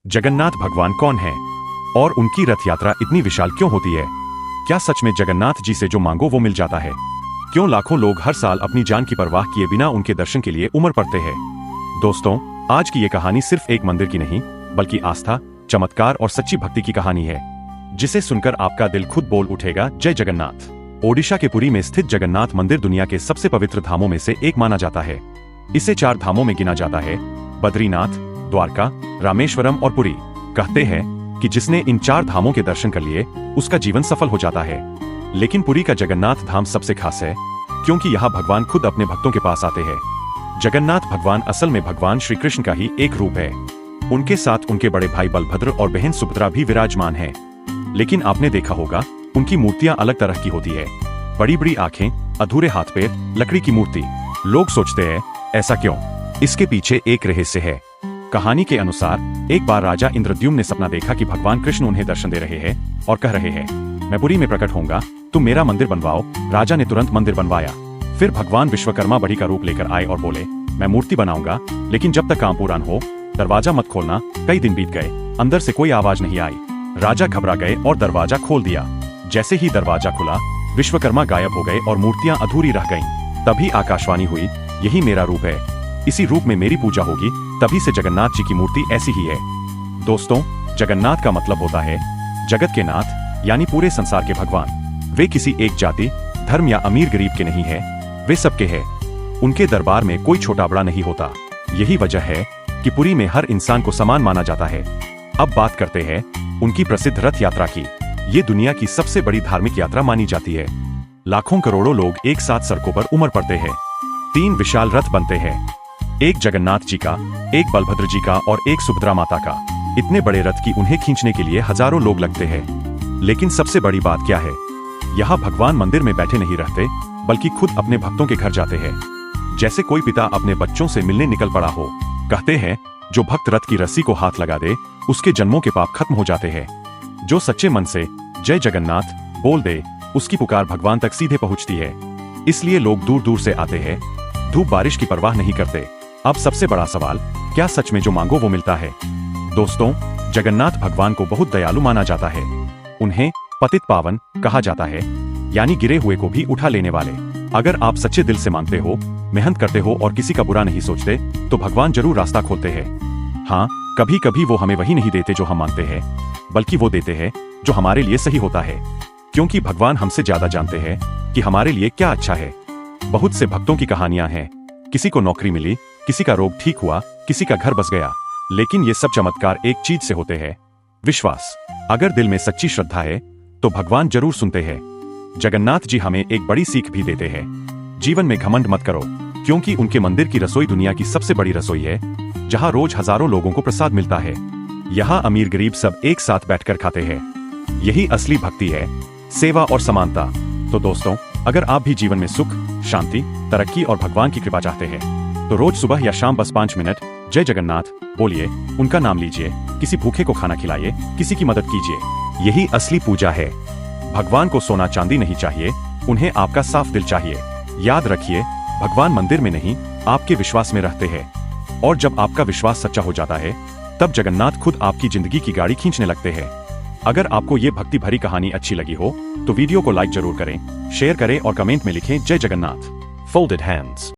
जगन्नाथ भगवान कौन है और उनकी रथ यात्रा इतनी विशाल क्यों होती है? क्या सच में जगन्नाथ जी से जो मांगो वो मिल जाता है? क्यों लाखों लोग हर साल अपनी जान की परवाह किए बिना उनके दर्शन के लिए उमड़ पड़ते हैं? दोस्तों, आज की ये कहानी सिर्फ एक मंदिर की नहीं बल्कि आस्था, चमत्कार और सच्ची भक्ति की कहानी है, जिसे सुनकर आपका दिल खुद बोल उठेगा, जय जगन्नाथ। ओडिशा के पुरी में स्थित जगन्नाथ मंदिर दुनिया के सबसे पवित्र धामों में से एक माना जाता है। इसे 4 धामों में गिना जाता है: बद्रीनाथ, द्वारका, रामेश्वरम और पुरी। कहते हैं कि जिसने इन 4 धामों के दर्शन कर लिए उसका जीवन सफल हो जाता है। लेकिन पुरी का जगन्नाथ धाम सबसे खास है क्योंकि यहाँ भगवान खुद अपने भक्तों के पास आते हैं। जगन्नाथ भगवान असल में भगवान श्री कृष्ण का ही एक रूप है। उनके साथ उनके बड़े भाई बलभद्र और बहन सुभद्रा भी विराजमान हैं। लेकिन आपने देखा होगा उनकी मूर्तियां अलग तरह की होती है। बड़ी बड़ी आंखें, अधूरे हाथ पैर, लकड़ी की मूर्ति। लोग सोचते हैं ऐसा क्यों? इसके पीछे एक रहस्य है। कहानी के अनुसार एक बार राजा इंद्रद्युम्न ने सपना देखा कि भगवान कृष्ण उन्हें दर्शन दे रहे हैं और कह रहे हैं, मैं पुरी में प्रकट होऊंगा, तुम मेरा मंदिर बनवाओ। राजा ने तुरंत मंदिर बनवाया। फिर भगवान विश्वकर्मा बड़ी का रूप लेकर आए और बोले, मैं मूर्ति बनाऊंगा, लेकिन जब तक काम पूरा न हो दरवाजा मत खोलना। कई दिन बीत गए, अंदर से कोई आवाज नहीं आई। राजा घबरा गए और दरवाजा खोल दिया। जैसे ही दरवाजा खुला, विश्वकर्मा गायब हो गए और मूर्तियां अधूरी रह गईं। तभी आकाशवाणी हुई, यही मेरा रूप है, इसी रूप में मेरी पूजा होगी। तभी से जगन्नाथ जी की मूर्ति ऐसी ही है। दोस्तों, जगन्नाथ का मतलब होता है जगत के नाथ, यानी पूरे संसार के भगवान। वे किसी एक जाति, धर्म या अमीर गरीब के नहीं है, वे सबके हैं। उनके दरबार में कोई छोटा बड़ा नहीं होता। यही वजह है कि पुरी में हर इंसान को समान माना जाता है। अब बात करते हैं उनकी प्रसिद्ध रथ यात्रा की। ये दुनिया की सबसे बड़ी धार्मिक यात्रा मानी जाती है। लाखों करोड़ों लोग एक साथ सड़कों पर उमड़ पड़ते हैं। 3 विशाल रथ बनते हैं, एक जगन्नाथ जी का, एक बलभद्र जी का और एक सुभद्रा माता का। इतने बड़े रथ की उन्हें खींचने के लिए हजारों लोग लगते हैं। लेकिन सबसे बड़ी बात क्या है? यहाँ भगवान मंदिर में बैठे नहीं रहते बल्कि खुद अपने भक्तों के घर जाते हैं। जैसे कोई पिता अपने बच्चों से मिलने निकल पड़ा हो। कहते हैं जो भक्त रथ की रस्सी को हाथ लगा दे उसके जन्मों के पाप खत्म हो जाते हैं। जो सच्चे मन से जय जगन्नाथ बोल दे उसकी पुकार भगवान तक सीधे पहुंचती है। इसलिए लोग दूर दूर से आते हैं, धूप बारिश की परवाह नहीं करते। अब सबसे बड़ा सवाल, क्या सच में जो मांगो वो मिलता है? दोस्तों, जगन्नाथ भगवान को बहुत दयालु माना जाता है। उन्हें पतित पावन कहा जाता है, यानी गिरे हुए को भी उठा लेने वाले। अगर आप सच्चे दिल से मांगते हो, मेहनत करते हो और किसी का बुरा नहीं सोचते तो भगवान जरूर रास्ता खोलते हैं। हाँ, कभी कभी वो हमें वही नहीं देते जो हम मांगते हैं, बल्कि वो देते हैं जो हमारे लिए सही होता है। क्योंकि भगवान हमसे ज्यादा जानते हैं कि हमारे लिए क्या अच्छा है। बहुत से भक्तों की कहानियां हैं, किसी को नौकरी मिली, किसी का रोग ठीक हुआ, किसी का घर बस गया। लेकिन ये सब चमत्कार एक चीज से होते हैं, विश्वास। अगर दिल में सच्ची श्रद्धा है तो भगवान जरूर सुनते हैं। जगन्नाथ जी हमें एक बड़ी सीख भी देते हैं, जीवन में घमंड मत करो, क्योंकि उनके मंदिर की रसोई दुनिया की सबसे बड़ी रसोई है, जहाँ रोज हजारों लोगों को प्रसाद मिलता है। यहाँ अमीर गरीब सब एक साथ बैठकर खाते हैं। यही असली भक्ति है, सेवा और समानता। तो दोस्तों, अगर आप भी जीवन में सुख, शांति, तरक्की और भगवान की कृपा चाहते हैं तो रोज सुबह या शाम बस 5 मिनट जय जगन्नाथ बोलिए, उनका नाम लीजिए, किसी भूखे को खाना खिलाइए, किसी की मदद कीजिए। यही असली पूजा है। भगवान को सोना चांदी नहीं चाहिए, उन्हें आपका साफ दिल चाहिए। याद रखिए, भगवान मंदिर में नहीं आपके विश्वास में रहते हैं। और जब आपका विश्वास सच्चा हो जाता है तब जगन्नाथ खुद आपकी जिंदगी की गाड़ी खींचने लगते हैं। अगर आपको ये भक्ति भरी कहानी अच्छी लगी हो तो वीडियो को लाइक जरूर करें, शेयर करें और कमेंट में लिखें, जय जगन्नाथ। Folded hands.